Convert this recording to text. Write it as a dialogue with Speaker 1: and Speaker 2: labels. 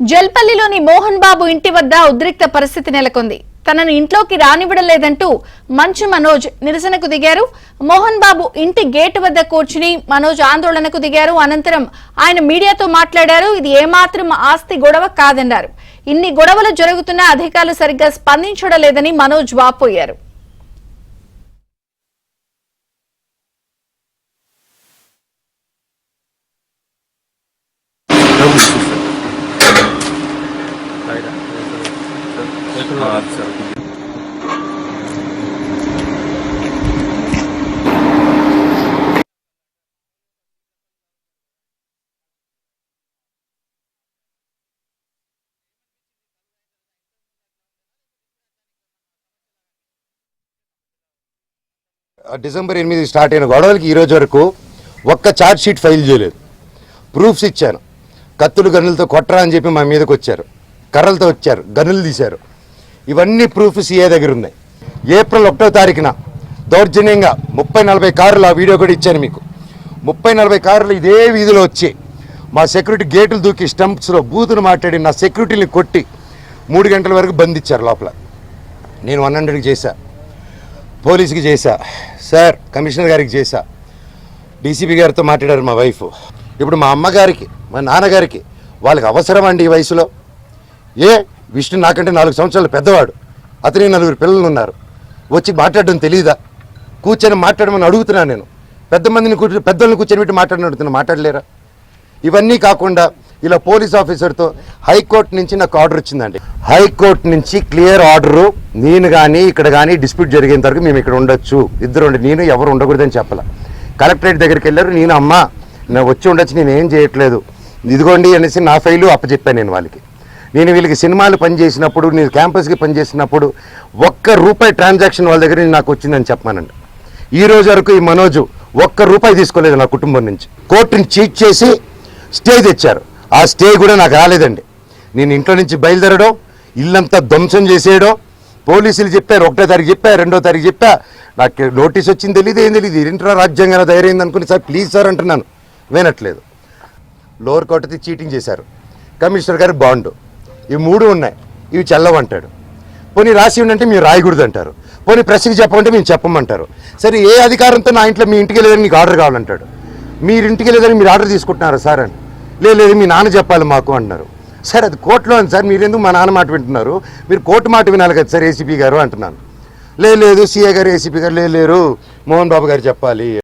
Speaker 1: జల్పల్లిలోని మోహన్ బాబు ఇంటి వద్ద ఉద్రిక్త పరిస్థితి నెలకొంది. తనను ఇంట్లోకి రానివ్వడం లేదంటూ మంచు మనోజ్ నిరసనకు దిగారు. మోహన్ బాబు ఇంటి గేట్ వద్ద కూర్చుని మనోజ్ ఆందోళనకు దిగారు. అనంతరం ఆయన మీడియాతో మాట్లాడారు. ఇది ఏమాత్రం ఆస్తి గొడవ కాదన్నారు. ఇన్ని గొడవలు జరుగుతున్నా అధికారులు సరిగ్గా స్పందించడం లేదని మనోజ్ వాపోయారు.
Speaker 2: డిసెంబర్ 8 స్టార్ట్ అయిన గొడవలకి ఈ రోజు వరకు ఒక్క ఛార్జ్ షీట్ ఫైల్ చేయలేదు. ప్రూఫ్స్ ఇచ్చాను. కత్తులు గన్నులతో కొట్టరా అని చెప్పి మా మీదకి వచ్చారు. కర్రలతో వచ్చారు, గన్నులు తీశారు. ఇవన్నీ ప్రూఫ్స్ సీఏ దగ్గర ఉన్నాయి. ఏప్రిల్ 1వ తారీఖున దౌర్జన్యంగా 30-40 కార్లు, ఆ వీడియో కూడా ఇచ్చాను మీకు. 30-40 కార్లు ఇదే వీధిలో వచ్చి మా సెక్యూరిటీ గేట్లు దూకి స్టంప్స్లో బూతులు మాట్లాడి నా సెక్యూరిటీని కొట్టి 3 గంటల వరకు బంధించారు లోపల. నేను 100కి చేశా, పోలీసుకి చేశా, సార్ కమిషనర్ గారికి చేశా, డీసీపీ గారితో మాట్లాడారు మా వైఫ్. ఇప్పుడు మా అమ్మగారికి, మా నాన్నగారికి వాళ్ళకి అవసరం అండి ఈ వయసులో? విష్ణు నాకంటే 4 సంవత్సరాలు పెద్దవాడు, అతని 4 పిల్లలు ఉన్నారు. వచ్చి మాట్లాడడం తెలియదా? కూర్చొని మాట్లాడమని అడుగుతున్నాను నేను. పెద్దమందిని పెద్దలను కూర్చొని పెట్టి మాట్లాడిన మాట్లాడలేరా? ఇవన్నీ కాకుండా ఇలా పోలీస్ ఆఫీసర్తో హైకోర్టు నుంచి నాకు ఆర్డర్ వచ్చిందండి. హైకోర్టు నుంచి క్లియర్ ఆర్డరు, నేను కానీ ఇక్కడ కానీ డిస్ప్యూట్ జరిగేంత వరకు మేము ఇక్కడ ఉండొచ్చు, ఇద్దరు ఉండి, నేను ఎవరు ఉండకూడదని చెప్పాల. కలెక్టరేట్ దగ్గరికి వెళ్ళారు. నేను అమ్మ నేను వచ్చి ఉండొచ్చు, నేను ఏం చేయట్లేదు, ఇదిగోండి అనేసి నా ఫైలు అప్పచెప్పాను నేను వాళ్ళకి. నేను వీళ్ళకి సినిమాలు పనిచేసినప్పుడు, నేను క్యాంపస్కి పనిచేసినప్పుడు ₹1 ట్రాన్సాక్షన్ వాళ్ళ దగ్గర నాకు వచ్చిందని చెప్పానండి. ఈ రోజు వరకు ఈ మనోజు ₹1 తీసుకోలేదు నా కుటుంబం నుంచి. కోర్టుని చీట్ చేసి స్టే తెచ్చారు. ఆ స్టే కూడా నాకు రాలేదండి. నేను ఇంట్లో నుంచి బయలుదేరడం, ఇల్లంతా ధ్వంసం చేసేయడం, పోలీసులు చెప్పారు 1వ తారీఖు చెప్పా, 2వ తారీఖు చెప్పా, నాకు నోటీస్ వచ్చింది తెలియదు, ఏం తెలియదు. ఇంట్లో రాజ్యాంగం ధైర్యం అనుకుని సార్ ప్లీజ్ సార్ అంటున్నాను, వినట్లేదు. లోవర్ కోర్టుది చీటింగ్ చేశారు, కమిషనర్ గారు బాండు, ఇవి 3 ఉన్నాయి, ఇవి చెల్లవంటాడు. పోనీ రాసి ఉండంటే మీరు రాయకూడదు అంటారు. పోనీ ప్రెస్కి చెప్పమంటే మేము చెప్పమంటారు. సరే ఏ అధికారంతో నా ఇంట్లో మీ ఇంటికి వెళ్ళేదని మీకు ఆర్డర్ కావాలంటాడు. మీరు ఇంటికి వెళ్ళేదని మీరు ఆర్డర్ తీసుకుంటున్నారు సార్ అని. లేదు మీ నాన్న చెప్పాలి మాకు అంటున్నారు. సార్ అది కోర్టులో అని సార్, మీరు ఎందుకు మా నాన్న మాట వింటున్నారు? మీరు కోర్టు మాట వినాలి కదా సార్ ఏసీపీ గారు అంటున్నాను. లేదు సిఏ గారు, ఏసీపీ గారు లేరు, మోహన్ బాబు గారు చెప్పాలి.